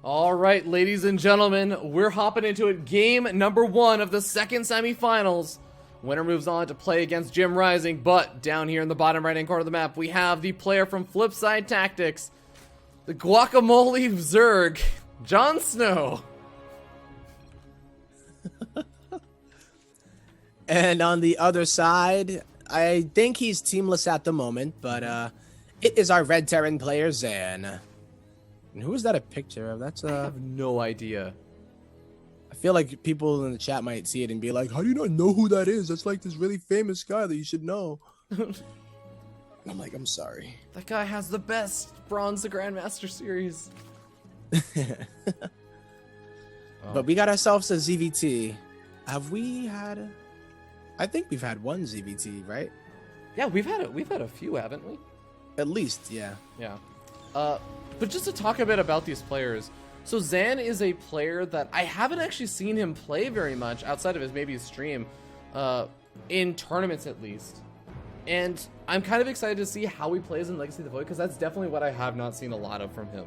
All right, ladies and gentlemen, we're hopping into it. Game number 1 of the second semifinals. Winner moves on to play against Jim Rising, but down here in the bottom right-hand corner of the map, we have the player from Flipside Tactics, the Guacamole Zerg, JonSnow. And on the other side, I think he's teamless at the moment, but it is our Red Terran player, Zan. And who is that a picture of? That's I have no idea. I feel like people in the chat might see it and be like, how do you not know who that is? That's like this really famous guy that you should know. And I'm like, I'm sorry. That guy has the best Bronze the Grandmaster series. But we got ourselves a ZVT. Have we had... I think we've had one ZVT, right? Yeah, we've had a few, haven't we? At least, yeah. Yeah. But just to talk a bit about these players. So Zan is a player that I haven't actually seen him play very much outside of his stream, in tournaments at least. And I'm kind of excited to see how he plays in Legacy of the Void, because that's definitely what I have not seen a lot of from him.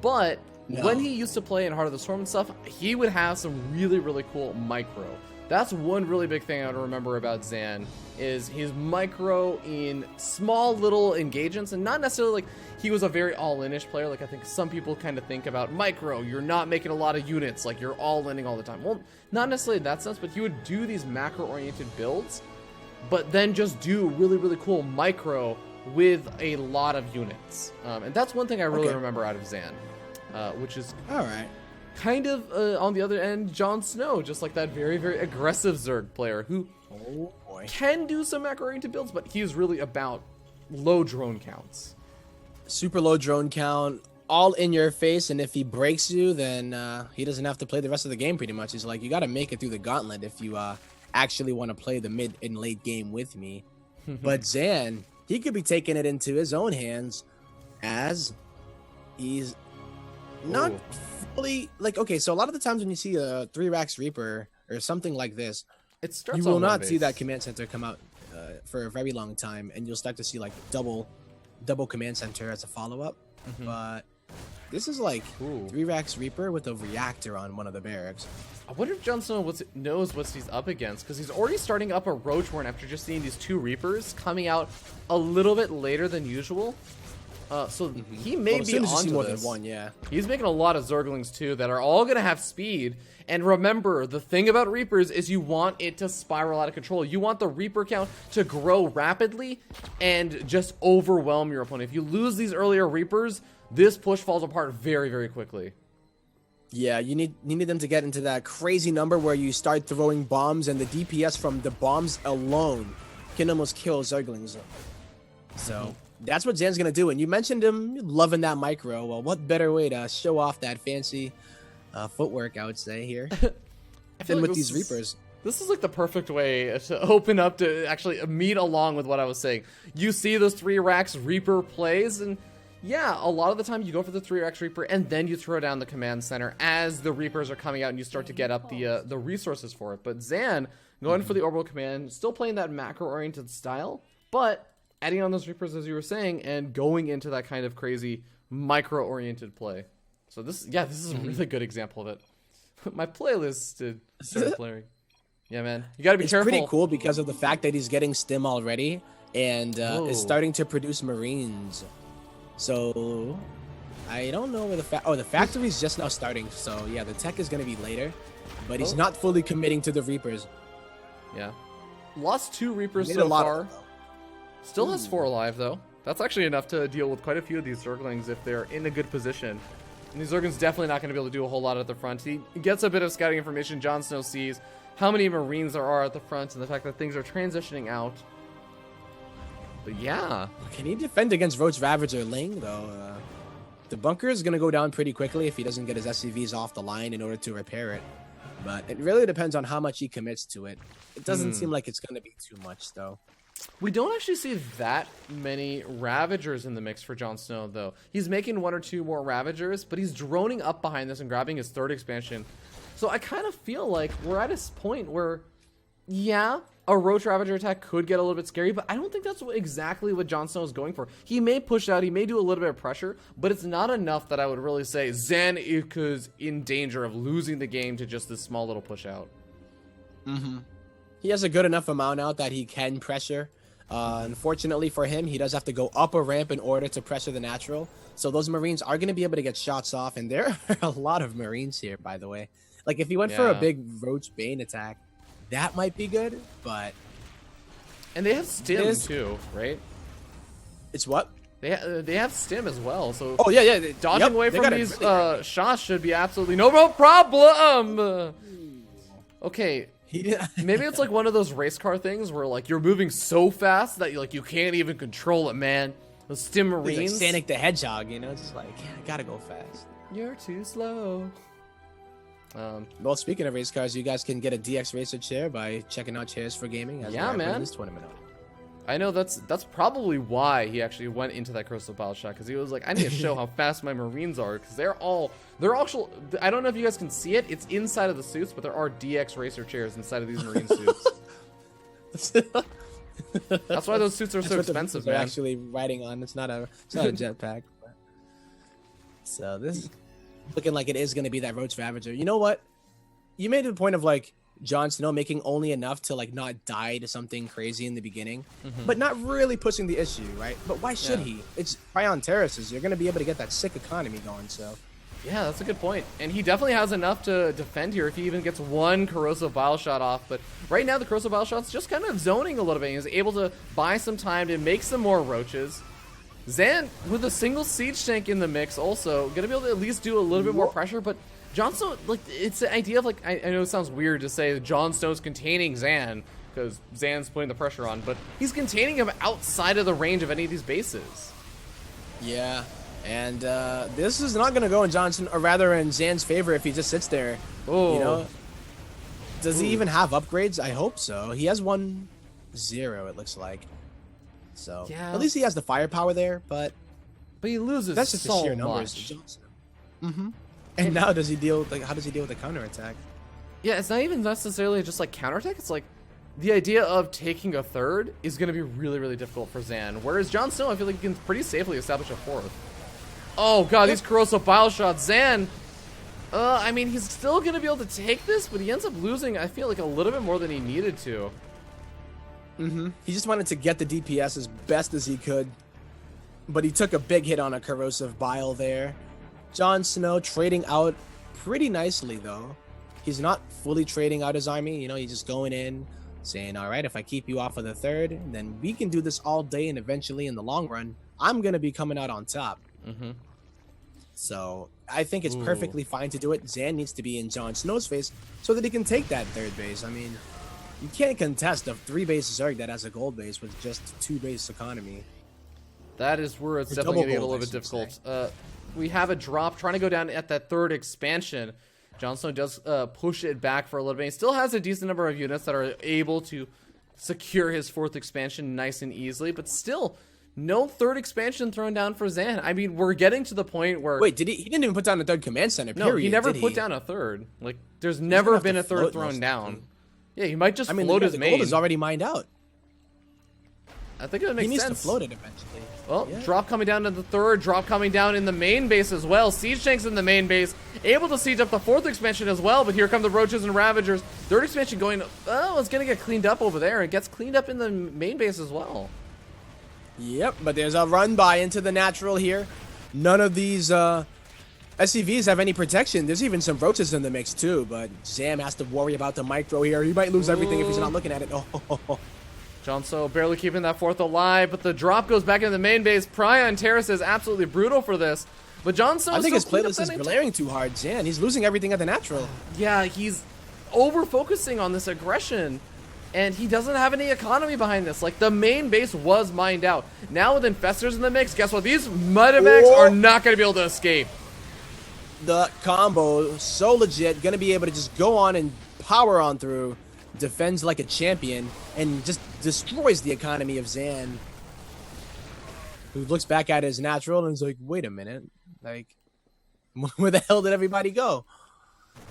But when he used to play in Heart of the Storm and stuff, he would have some really, really cool micro. That's one really big thing I would remember about Zan, is his micro in small little engagements, and not necessarily like he was a very all-in-ish player. Like I think some people kind of think about micro, you're not making a lot of units, like you're all-inning all the time. Well, not necessarily in that sense, but he would do these macro-oriented builds, but then just do really, really cool micro with a lot of units. And that's one thing I really remember out of Zan, which is... All right. Kind of, on the other end, JonSnow, just like that very, very aggressive Zerg player who can do some macro-oriented builds, but he is really about low drone counts. Super low drone count, all in your face, and if he breaks you, then he doesn't have to play the rest of the game pretty much. He's like, you got to make it through the gauntlet if you actually want to play the mid and late game with me. But Zan, he could be taking it into his own hands as he's not... fully, like, okay, so a lot of the times when you see a 3-Rax Reaper or something like this, it starts you will on not base. see that command center come out for a very long time, and you'll start to see like double command center as a follow-up. But this is like 3-Rax Reaper with a reactor on one of the barracks. I wonder if JonSnow knows what he's up against, because he's already starting up a Roach Warren after just seeing these 2 Reapers coming out a little bit later than usual. So he may be onto more this. than one, yeah. He's making a lot of Zerglings too that are all going to have speed. And remember, the thing about Reapers is you want it to spiral out of control. You want the Reaper count to grow rapidly and just overwhelm your opponent. If you lose these earlier Reapers, this push falls apart very, very quickly. Yeah, you need them to get into that crazy number where you start throwing bombs, and the DPS from the bombs alone can almost kill Zerglings. So... that's what Zan's gonna do, and you mentioned him loving that micro. Well, what better way to show off that fancy footwork, I would say, here, than with these Reapers. This is like the perfect way to open up to actually meet along with what I was saying. You see those 3-Rax Reaper plays, and yeah, a lot of the time you go for the 3-Rax Reaper, and then you throw down the command center as the Reapers are coming out, and you start to get up the resources for it. But Zan, going for the orbital command, still playing that macro-oriented style, but adding on those Reapers, as you were saying, and going into that kind of crazy micro-oriented play. So this is a really good example of it. My playlist started playing. Yeah, man, you gotta be careful. It's pretty cool because of the fact that he's getting stim already, and is starting to produce Marines. So I don't know where the factory's just now starting. So yeah, the tech is gonna be later, but he's not fully committing to the Reapers. Yeah, lost 2 Reapers so far. Still has 4 alive, though. That's actually enough to deal with quite a few of these Zerglings if they're in a good position. And these Zerglings definitely not going to be able to do a whole lot at the front. He gets a bit of scouting information. JonSnow sees how many Marines there are at the front and the fact that things are transitioning out. But yeah. Can he defend against Roach Ravager Ling, though? The bunker is going to go down pretty quickly if he doesn't get his SCVs off the line in order to repair it. But it really depends on how much he commits to it. It doesn't seem like it's going to be too much, though. We don't actually see that many Ravagers in the mix for JonSnow, though. He's making 1 or 2 more Ravagers, but he's droning up behind this and grabbing his 3rd expansion. So I kind of feel like we're at a point where yeah, a Roach Ravager attack could get a little bit scary, but I don't think that's exactly what JonSnow is going for. He may push out, he may do a little bit of pressure, but it's not enough that I would really say Zan is in danger of losing the game to just this small little push out. He has a good enough amount out that he can pressure. Unfortunately for him, he does have to go up a ramp in order to pressure the natural. So those Marines are going to be able to get shots off, and there are a lot of Marines here, by the way. Like, if he went for a big Roach Bane attack, that might be good, but... And they have Stim, too, right? It's what? They have Stim as well, so... Oh, yeah. Dodging away from these shots should be absolutely no problem! Okay, maybe it's like one of those race car things where, like, you're moving so fast that you can't even control it, man. Those Stim Marines... Like Sonic the Hedgehog, you know? It's just like, I gotta go fast. You're too slow. Well, speaking of race cars, you guys can get a DX Racer chair by checking out Chairs4Gaming. Yeah, man. This tournament out. I know that's probably why he actually went into that Corsair Battle Shot, because he was like, I need to show how fast my Marines are, because they're actual. I don't know if you guys can see it. It's inside of the suits, but there are DX Racer chairs inside of these Marine suits. That's why those suits are so expensive, man. They're actually riding on. It's not a jetpack. So this is looking like it is going to be that Roach Ravager. You know what? You made the point of like JonSnow making only enough to like not die to something crazy in the beginning, but not really pushing the issue, right? But why should he? It's Prion Terraces. You're going to be able to get that sick economy going, so... Yeah, that's a good point. And he definitely has enough to defend here if he even gets one Corrosive Bile Shot off. But right now, the Corrosive Bile Shot's just kind of zoning a little bit. He's able to buy some time to make some more roaches. Zan, with a single siege tank in the mix also, gonna be able to at least do a little bit more pressure. But JonSnow, like, it's the idea of, like, I know it sounds weird to say that JonSnow's containing Zan, because Zan's putting the pressure on, but he's containing him outside of the range of any of these bases. Yeah. And this is not going to go in Johnson, or rather in Zan's favor if he just sits there. Oh. You know? Does he even have upgrades? I hope so. He has 1-0, it looks like. So yeah. At least he has the firepower there, but he loses that's just so the sheer numbers. much. And now does he deal like how does he deal with the counterattack? Yeah, it's not even necessarily just like counterattack. It's like the idea of taking a third is going to be really, really difficult for Zan. Whereas JonSnow, I feel like he can pretty safely establish a fourth. Oh god, these Corrosive Bile Shots. Zan, I mean, he's still going to be able to take this, but he ends up losing, I feel like, a little bit more than he needed to. He just wanted to get the DPS as best as he could, but he took a big hit on a Corrosive Bile there. JonSnow trading out pretty nicely, though. He's not fully trading out his army. You know, he's just going in, saying, all right, if I keep you off of the third, then we can do this all day, and eventually, in the long run, I'm going to be coming out on top. So I think it's perfectly fine to do it. Zan needs to be in JonSnow's face so that he can take that third base. I mean, you can't contest a 3-base Zerg that has a gold base with just 2-base economy. That is where it's definitely going to get a little bit difficult. We have a drop trying to go down at that third expansion. JonSnow does push it back for a little bit. He still has a decent number of units that are able to secure his fourth expansion nice and easily, but still, no third expansion thrown down for Zan. I mean, we're getting to the point where... Wait, did he didn't even put down a third command center, period, No, he never did put he? down a third. Like, there's never been a third thrown down. Yeah, he might just float his main. The gold is already mined out. I think it would make sense. He needs to float it eventually. Well, drop coming down to the third, drop coming down in the main base as well. Siege tanks in the main base, able to siege up the fourth expansion as well, but here come the Roaches and Ravagers. Third expansion going, oh, it's going to get cleaned up over there. It gets cleaned up in the main base as well. Yep, but there's a run by into the natural here. None of these SCVs have any protection. There's even some Roaches in the mix too, but Zam has to worry about the micro here. He might lose everything if he's not looking at it. Oh. JonSnow barely keeping that fourth alive, but the drop goes back into the main base. Prion Terrace is absolutely brutal for this. But JonSnow, I think his playlist is blaring too hard, Zan. He's losing everything at the natural. Yeah, he's over-focusing on this aggression, and he doesn't have any economy behind this. Like, the main base was mined out. Now with Infestors in the mix, guess what? These Medevacs are not going to be able to escape. The combo, so legit, going to be able to just go on and power on through. Defends like a champion and just destroys the economy of Zan, who looks back at his natural and is like, wait a minute, like, where the hell did everybody go?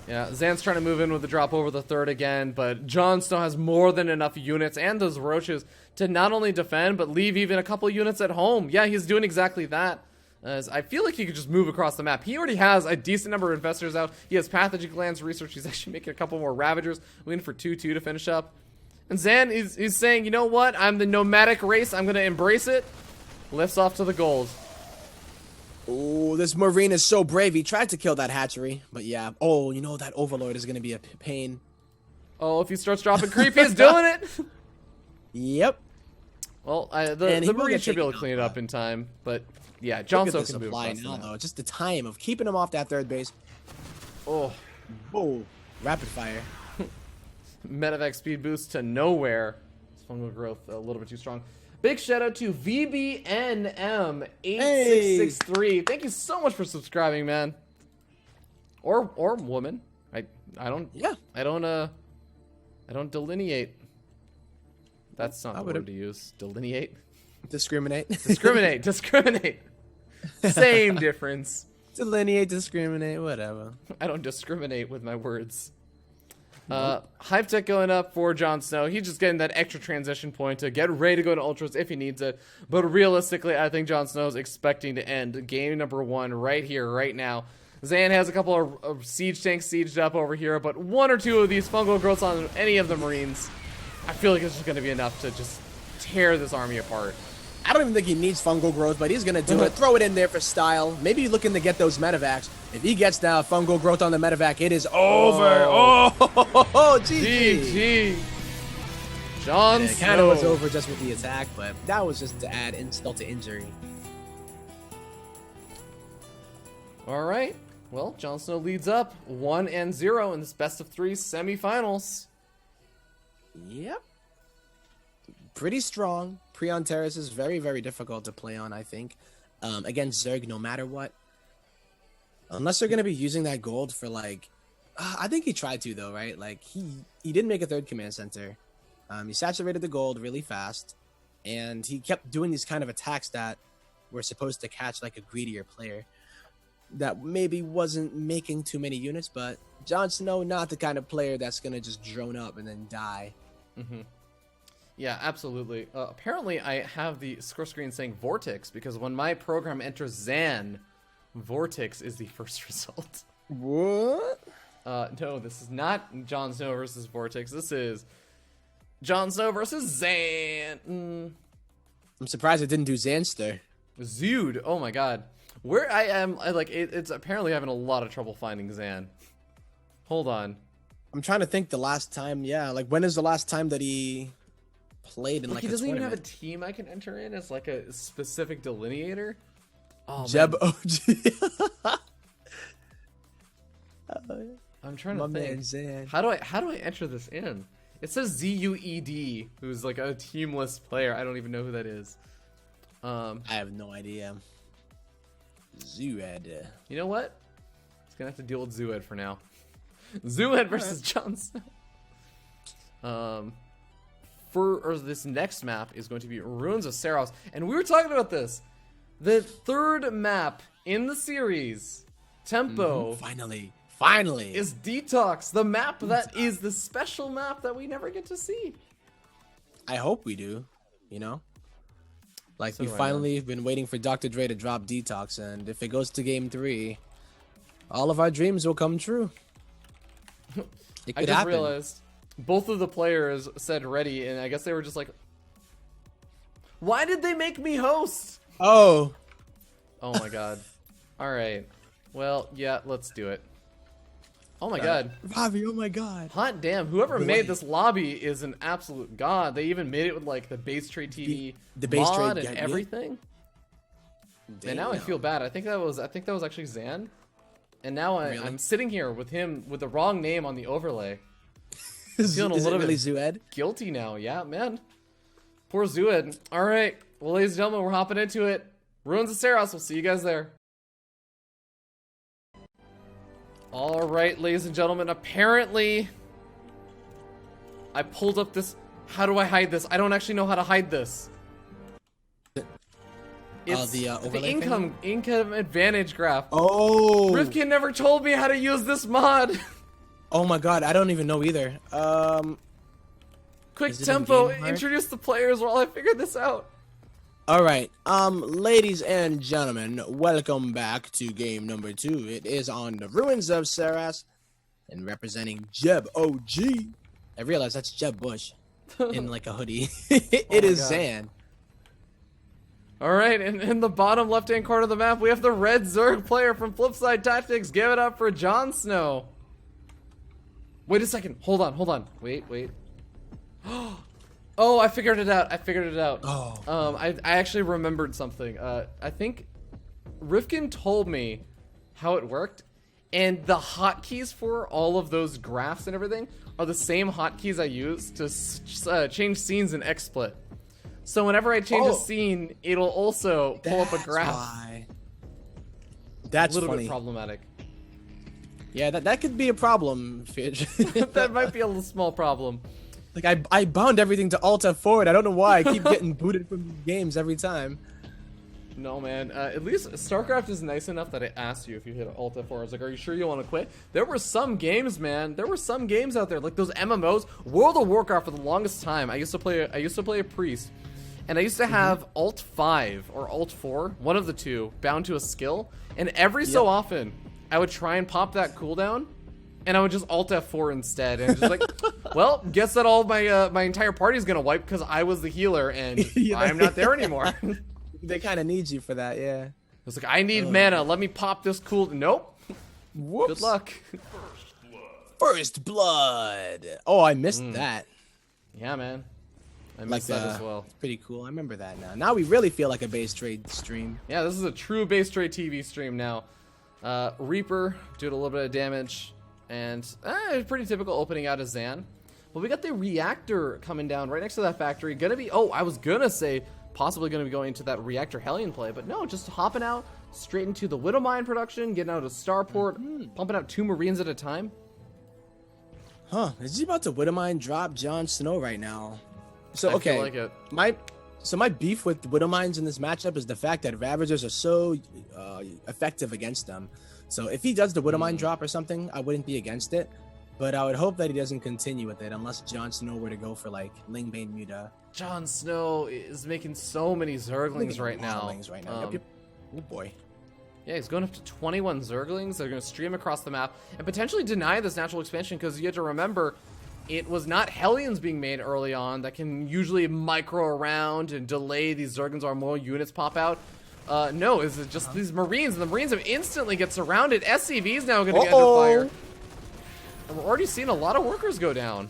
Yeah, Zan's trying to move in with the drop over the third again, but JonSnow has more than enough units and those roaches to not only defend, but leave even a couple units at home. Yeah, he's doing exactly that. As I feel like he could just move across the map. He already has a decent number of investors out. He has pathogen glands research. He's actually making a couple more Ravagers. Waiting for 2-2 to finish up. And Zan is saying, you know what? I'm the nomadic race. I'm going to embrace it. Lifts off to the gold. Oh, this Marine is so brave. He tried to kill that hatchery, but yeah. Oh, you know that Overlord is going to be a pain. Oh, if he starts dropping creep, he's doing it. Yep. Well, the Marine should be able to clean it up in time, but yeah, JonSnow can move across now, though. Just the time of keeping him off that third base. Oh, rapid fire. Medevac speed boost to nowhere. Fungal growth a little bit too strong. Big shout out to VBNM8663. Thank you so much for subscribing, man. Or woman. I don't delineate. That's not the word to use. Delineate. Discriminate. Discriminate. Same difference. Delineate, discriminate, whatever. I don't discriminate with my words. Hype tech going up for JonSnow. He's just getting that extra transition point to get ready to go to ultras if he needs it. But realistically, I think JonSnow is expecting to end game number 1 right here, right now. Zan has a couple of siege tanks sieged up over here, but 1 or 2 of these fungal growths on any of the Marines, I feel like it's just going to be enough to just tear this army apart. I don't even think he needs fungal growth, but he's going to do it. Throw it in there for style. Maybe looking to get those medevacs. If he gets down fungal growth on the medevac, it is over. Oh, GG. JonSnow. It kind of was over just with the attack, but that was just to add insult to injury. All right. Well, JonSnow leads up 1-0 in this best of 3 semifinals. Yep. Pretty strong. Pre-on Terrace is very, very difficult to play on, I think. Against Zerg, no matter what. Unless they're going to be using that gold for, like... I think he tried to, though, right? Like, he did make a third command center. He saturated the gold really fast. And he kept doing these kind of attacks that were supposed to catch, like, a greedier player. That maybe wasn't making too many units, but JonSnow, not the kind of player that's going to just drone up and then die. Mm-hmm. Yeah, absolutely. Apparently, I have the score screen saying Vortex, because when my program enters Zan, Vortex is the first result. What? No, this is not JonSnow versus Vortex. This is JonSnow versus Zan. I'm surprised it didn't do Zanster. Zood. Oh my god. Where I am, it's apparently having a lot of trouble finding Zan. Hold on. I'm trying to think the last time, yeah. Like, when is the last time that he played in, like, he a doesn't even tournament? have a team I can enter in as, like, a specific delineator? Oh, Jeb man. OG. I'm trying to think. Man, Zan. How do I enter this in? It says ZUED, who's like a teamless player. I don't even know who that is. I have no idea. Zued. You know what? He's gonna have to deal with Zued for now. Zued versus JonSnow. For this next map is going to be Ruins of Saros, and we were talking about this. The third map in the series, Tempo. Finally, is Detox, the map that is the special map that we never get to see. I hope we do, you know? Like, So we do I, finally have been waiting for Dr. Dre to drop Detox, and if it goes to game 3, all of our dreams will come true. It could I just happen. realized both of the players said ready, and I guess they were just like, why did they make me host? Oh my god. Alright. Well, yeah, let's do it. Oh my god. Robbie, oh my god. Hot damn, whoever Boy. made this lobby is an absolute god. They even made it with like the BaseTradeTV The mod BaseTrade, and yeah. everything. And now I feel bad. I think that was actually Zan. And now I'm sitting here with him with the wrong name on the overlay. Feeling a little bit Zued? guilty now. Yeah, man. Poor Zued. All right. Well, ladies and gentlemen, we're hopping into it. Ruins of Saros. We'll see you guys there. All right, ladies and gentlemen. Apparently, I pulled up this. How do I hide this? I don't actually know how to hide this. It's the overlay income advantage graph. Oh. Rifkin never told me how to use this mod. Oh my god, I don't even know either. Quick Is it tempo, in-game hard? introduce the players while I figure this out. All right, ladies and gentlemen, welcome back to game number 2. It is on the ruins of Saras, and representing Jeb OG. I realize that's Jeb Bush in like a hoodie. It is God. Zan. All right, and in the bottom left-hand corner of the map, we have the red Zerg player from Flipside Tactics. Give it up for JonSnow. Wait a second. Hold on. Wait. Oh, I figured it out. Oh. I actually remembered something. I think Rifkin told me how it worked, and the hotkeys for all of those graphs and everything are the same hotkeys I use to change scenes in XSplit. So whenever I change a scene, it'll also pull up a graph. Why. That's a little funny. bit problematic. Yeah, that could be a problem, Fidge. That might be a little small problem. Like I bound everything to Alt F4. I don't know why I keep getting booted from these games every time. No, man. At least StarCraft is nice enough that it asks you if you hit Alt F4. I was like, are you sure you want to quit? There were some games, man. There were some games out there, like those MMOs. World of Warcraft for the longest time. I used to play a priest, and I used to have Alt 5 or Alt 4, one of the two, bound to a skill. And every so often, I would try and pop that cooldown, and I would just Alt F4 instead, and just like, well, guess that all my my entire party is gonna wipe because I was the healer and I'm not there anymore. They kind of need you for that, yeah. It's like, I need mana. Let me pop this cool. Nope. Whoops. Good luck. First blood. Oh, I missed that. Yeah, man. I Like missed that as well. Pretty cool. I remember that now. Now we really feel like a base trade stream. Yeah, this is a true BaseTradeTV stream now. Reaper doing a little bit of damage, and pretty typical opening out of Zan. But we got the reactor coming down right next to that factory. Gonna be, I was gonna say possibly gonna be going into that reactor Hellion play, but no, just hopping out straight into the Widow Mine production, getting out of Starport, pumping out 2 Marines at a time. Huh? Is he about to Widowmine drop JonSnow right now? So I okay, feel like it. my beef with Widowmines in this matchup is the fact that Ravagers are so effective against them. So if he does the Widowmine drop or something, I wouldn't be against it. But I would hope that he doesn't continue with it unless JonSnow were to go for like Lingbane Muta. JonSnow is making so many Zerglings right now. Yep. Oh boy. Yeah, he's going up to 21 Zerglings. They're going to stream across the map and potentially deny this natural expansion, because you have to remember, it was not Hellions being made early on that can usually micro around and delay these Zerglings while more units pop out. No, is it just these Marines? And the Marines have instantly get surrounded. SCV is now going to get under fire. And we're already seeing a lot of workers go down.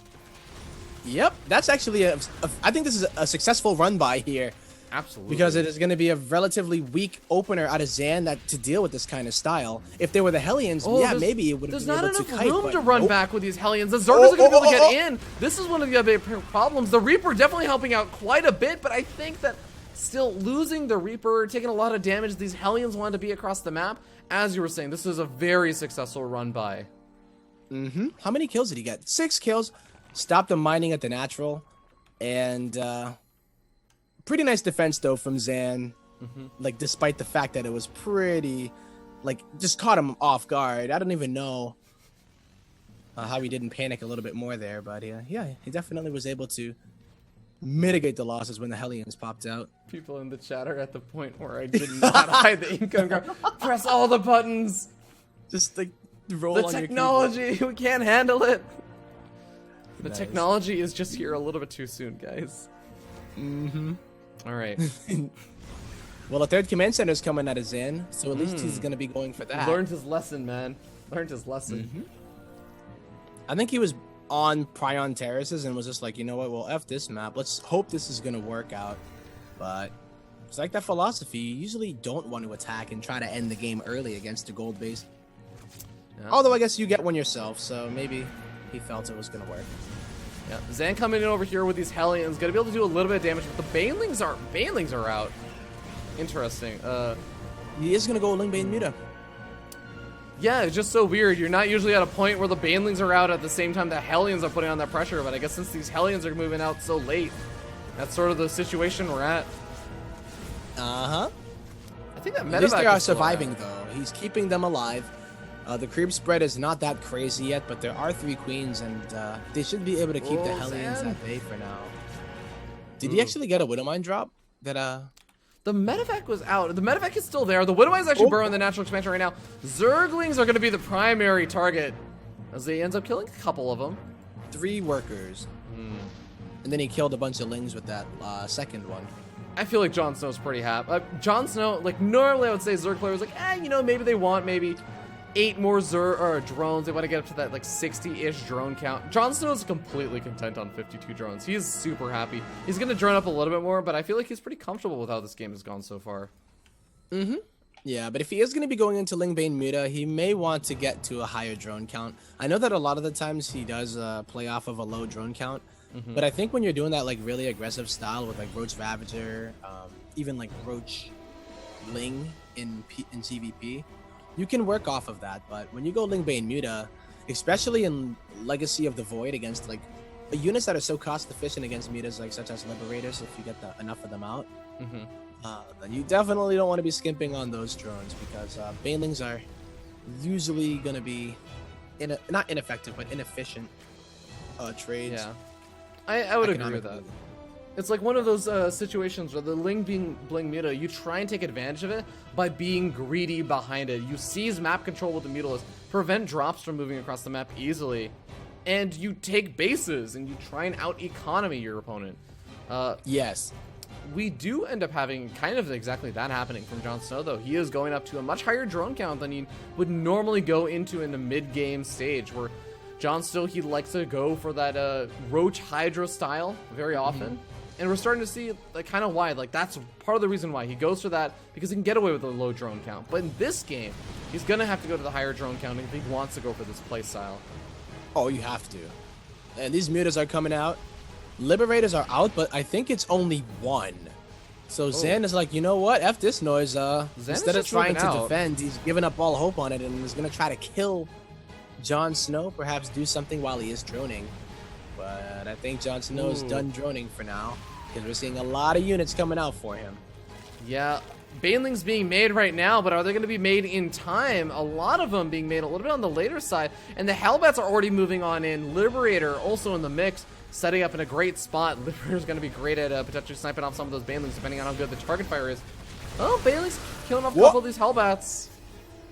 Yep, that's actually I think this is a successful run by here. Absolutely. Because it is going to be a relatively weak opener out of Zan that to deal with this kind of style. If they were the Hellions, yeah, maybe it would have been able to kite. There's not enough room to run back with these Hellions. The Zergers are going to be able to get in. This is one of the other problems. The Reaper definitely helping out quite a bit, but I think that still losing the Reaper, taking a lot of damage. These Hellions wanted to be across the map. As you were saying, this is a very successful run by. How many kills did he get? 6 kills. Stopped the mining at the natural. And pretty nice defense, though, from Zan. Like, despite the fact that it was pretty, like, just caught him off guard. I don't even know how he didn't panic a little bit more there. But, yeah, he definitely was able to mitigate the losses when the Hellions popped out. People in the chat are at the point where I did not hide the income graph. Press all the buttons. Just, like, roll The on technology, we can't handle it. The Nice. technology is just here a little bit too soon, guys. All right. Well, a 3rd command center is coming out of Zan, so at least he's going to be going for that. Learned his lesson, man. Learned his lesson. I think he was on Prion Terraces and was just like, you know what, well, F this map. Let's hope this is going to work out. But it's like that philosophy. You usually don't want to attack and try to end the game early against a gold base. Yeah. Although I guess you get one yourself, so maybe he felt it was going to work. Yeah. Zan coming in over here with these Hellions, gonna be able to do a little bit of damage, but the Banelings are out. Interesting. He is going to go Lingbane Muta. Yeah, it's just so weird. You're not usually at a point where the Banelings are out at the same time the Hellions are putting on that pressure, but I guess since these Hellions are moving out so late, that's sort of the situation we're at. Uh-huh. I think that At least medevac they are is still surviving, around. though. He's keeping them alive. The creep spread is not that crazy yet, but there are 3 queens, and they should be able to keep the Hellions at bay for now. Did he actually get a Widowmine drop? That The medevac was out. The medevac is still there. The Widowmine's actually burrowing the natural expansion right now. Zerglings are going to be the primary target as he ends up killing a couple of them. 3 workers. And then he killed a bunch of lings with that second one. I feel like JonSnow's pretty happy. JonSnow, like normally I would say Zerg players like, you know, maybe they want maybe 8 more drones. They want to get up to that like 60-ish drone count. JonSnow is completely content on 52 drones. He is super happy. He's going to drone up a little bit more, but I feel like he's pretty comfortable with how this game has gone so far. Yeah, but if he is going to be going into Lingbane Muta, he may want to get to a higher drone count. I know that a lot of the times he does play off of a low drone count, but I think when you're doing that like really aggressive style with like Roach Ravager, even like Roach Ling in CVP, you can work off of that. But when you go Lingbane Muta, especially in Legacy of the Void against like units that are so cost efficient against mutas like such as Liberators, if you get enough of them out, then you definitely don't want to be skimping on those drones, because Banelings are usually going to be not ineffective but inefficient trades. Yeah, I would agree with that. It's like one of those situations where the Ling being Bling Muta, you try and take advantage of it by being greedy behind it. You seize map control with the Mutalist, prevent drops from moving across the map easily, and you take bases and you try and out-economy your opponent. Yes. We do end up having kind of exactly that happening from JonSnow, though. He is going up to a much higher drone count than he would normally go into in the mid-game stage, where JonSnow, he likes to go for that Roach Hydra style very often. And we're starting to see like kind of why. Like that's part of the reason why he goes for that, because he can get away with a low drone count. But in this game, he's gonna have to go to the higher drone count if he wants to go for this play style. Oh, you have to. And these mutas are coming out. Liberators are out, but I think it's only 1. So Zan is like, you know what? F this noise. Instead of trying to defend, he's giving up all hope on it and is gonna try to kill JonSnow. Perhaps do something while he is droning. But I think JonSnow is done droning for now, because we're seeing a lot of units coming out for him. Yeah, Banelings being made right now, but are they going to be made in time? A lot of them being made a little bit on the later side, and the Hellbats are already moving on in. Liberator also in the mix, setting up in a great spot. Liberator's going to be great at potentially sniping off some of those Banelings, depending on how good the target fire is. Oh, Banelings killing off a couple of these Hellbats.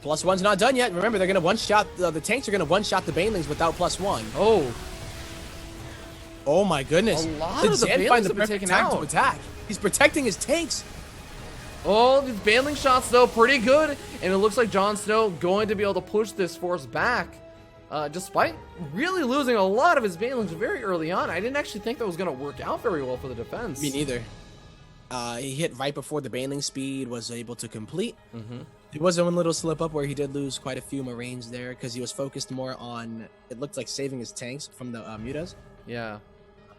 +1's not done yet. Remember, they're going to one-shot, the tanks are going to one-shot the Banelings without +1. Oh my goodness. A lot of the Banelings have been taken out. To attack. He's protecting his tanks. Oh, these Baneling shots, though, pretty good. And it looks like JonSnow going to be able to push this force back, despite really losing a lot of his Banelings very early on. I didn't actually think that was going to work out very well for the defense. Me neither. He hit right before the Baneling speed was able to complete. There was one little slip up where he did lose quite a few Marines there, because he was focused more on, it looked like, saving his tanks from the mutas. Yeah.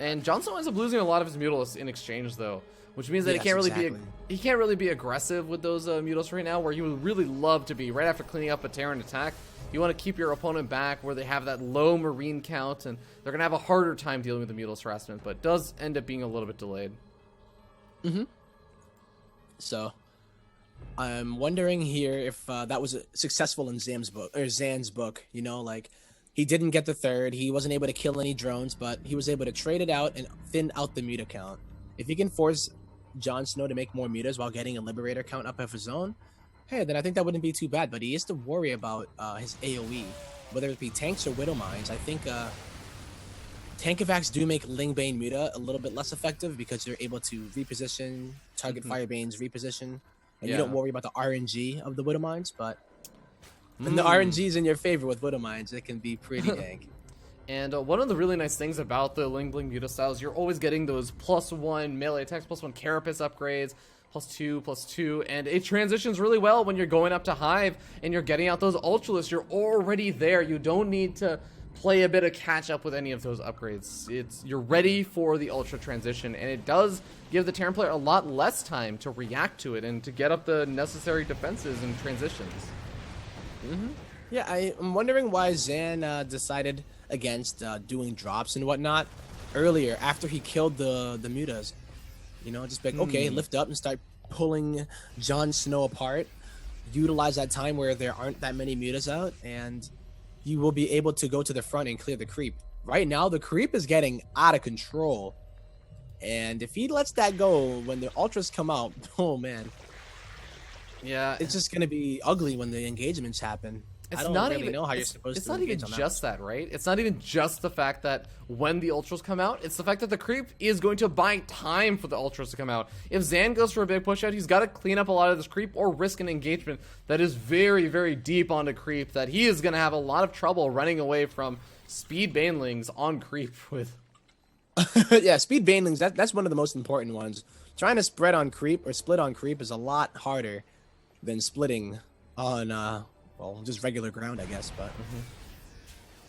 And JonSnow ends up losing a lot of his Mutalists in exchange, though, which means that he can't really be aggressive with those Mutalists right now, where he would really love to be right after cleaning up a Terran attack. You want to keep your opponent back where they have that low Marine count, and they're going to have a harder time dealing with the Mutalist harassment, but it does end up being a little bit delayed. So, I'm wondering here if that was successful in Zan's book. You know, like, he didn't get the 3rd. He wasn't able to kill any drones, but he was able to trade it out and thin out the muta count. If he can force JonSnow to make more mutas while getting a Liberator count up of his own, hey, then I think that wouldn't be too bad. But he has to worry about his AoE, whether it be tanks or Widow Mines. I think Tankovacs do make Lingbane Muta a little bit less effective, because you're able to reposition, target Firebane's reposition, and you don't worry about the RNG of the Widow Mines, but when the RNG is in your favor with Widow Mines, it can be pretty dank. And one of the really nice things about the Ling Bling Muta styles, you're always getting those +1 melee attacks, +1 Carapace upgrades, +2, and it transitions really well when you're going up to Hive and you're getting out those Ultralists. You're already there. You don't need to play a bit of catch up with any of those upgrades. You're ready for the Ultra transition, and it does give the Terran player a lot less time to react to it and to get up the necessary defenses and transitions. Yeah, I'm wondering why Zan decided against doing drops and whatnot earlier after he killed the mutas. You know, just like, okay, lift up and start pulling JonSnow apart. utilize that time where there aren't that many mutas out, and you will be able to go to the front and clear the creep. Right now, the creep is getting out of control. And if he lets that go when the ultras come out, oh man. Yeah. It's just going to be ugly when the engagements happen. I don't really know how you're supposed to. It's not even just that, right? It's not even just the fact that when the ultras come out, it's the fact that the creep is going to buy time for the ultras to come out. If Zan goes for a big push out, he's got to clean up a lot of this creep or risk an engagement that is very, very deep onto creep that he is going to have a lot of trouble running away from speed banelings on creep with. Yeah, speed banelings, that's one of the most important ones. Trying to spread on creep or split on creep is a lot harder than splitting on well, just regular ground, I guess, but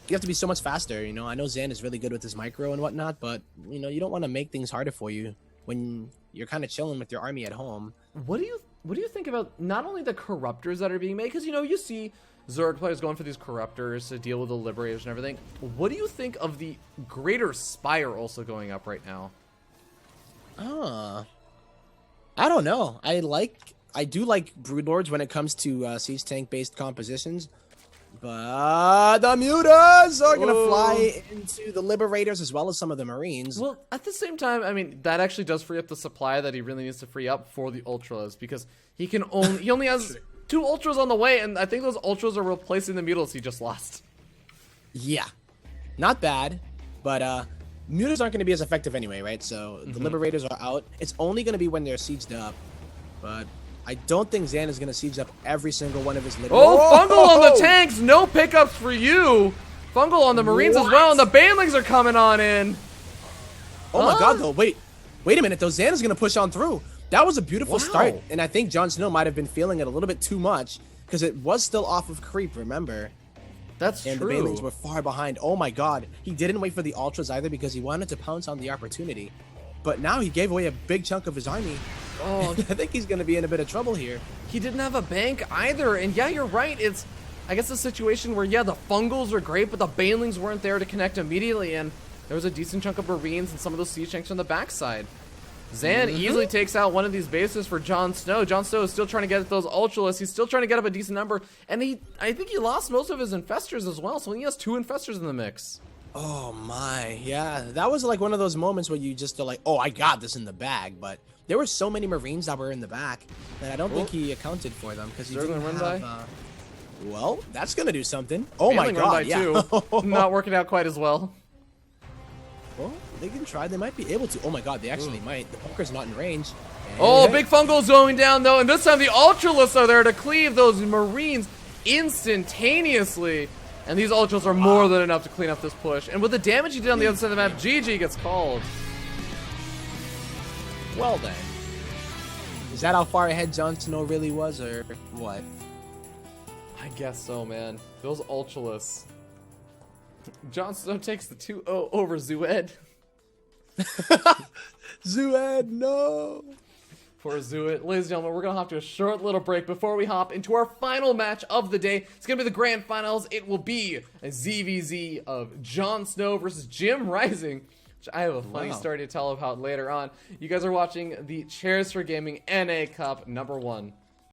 you have to be so much faster, you know. I know Zan is really good with his micro and whatnot, but you know, you don't want to make things harder for you when you're kind of chilling with your army at home. What do you think about not only the corruptors that are being made, because you know, you see Zerg players going for these corruptors to deal with the liberators and everything. What do you think of the greater spire also going up right now? I don't know. I do like Broodlords when it comes to siege tank based compositions, but the mutas are gonna fly into the liberators as well as some of the marines. Well, at the same time, I mean, that actually does free up the supply that he really needs to free up for the ultras, because he only has 2 ultras on the way, and I think those ultras are replacing the mutas he just lost. Yeah, not bad, but mutas aren't going to be as effective anyway, right? So the liberators are out. It's only going to be when they're sieged up, but I don't think Zan is going to siege up every single one of his liberators. Oh, Fungal on the tanks! No pickups for you! Fungal on the marines as well, and the banelings are coming on in! Oh my god, though, wait a minute, though, Zan is going to push on through. That was a beautiful start, and I think JonSnow might have been feeling it a little bit too much, because it was still off of creep, remember? That's true. And the banelings were far behind. Oh my god. He didn't wait for the ultras either because he wanted to pounce on the opportunity. But now he gave away a big chunk of his army. Oh, I think he's going to be in a bit of trouble here. He didn't have a bank either. And yeah, you're right. It's, I guess, a situation where, yeah, the fungals are great, but the banelings weren't there to connect immediately. And there was a decent chunk of marines and some of those siege tanks on the backside. Zan easily takes out one of these bases for JonSnow. JonSnow is still trying to get at those ultralists. He's still trying to get up a decent number. And I think he lost most of his infestors as well. So he has 2 infestors in the mix. Oh my, yeah. That was like one of those moments where you just are like, oh, I got this in the bag. But there were so many marines that were in the back that I don't think he accounted for them. Because he didn't have, well, that's going to do something. Oh my god, yeah. Not working out quite as well. Well, they can try. They might be able to. Oh my god, they actually might. The bunker's not in range. Oh, big fungal's going down though, and this time the ultralists are there to cleave those marines instantaneously. And these ultras are more than enough to clean up this push. And with the damage he did on the other side of the map, GG gets called. Well then. Is that how far ahead JonSnow really was, or what? I guess so, man. Those ultralists. JonSnow takes the 2-0 over Zued. Zued, no! For Zued. Ladies and gentlemen, we're going to hop to a short little break before we hop into our final match of the day. It's going to be the grand finals. It will be a ZVZ of JonSnow versus Jim Rising, which I have a funny story to tell about later on. You guys are watching the Chairs4Gaming NA Cup #1.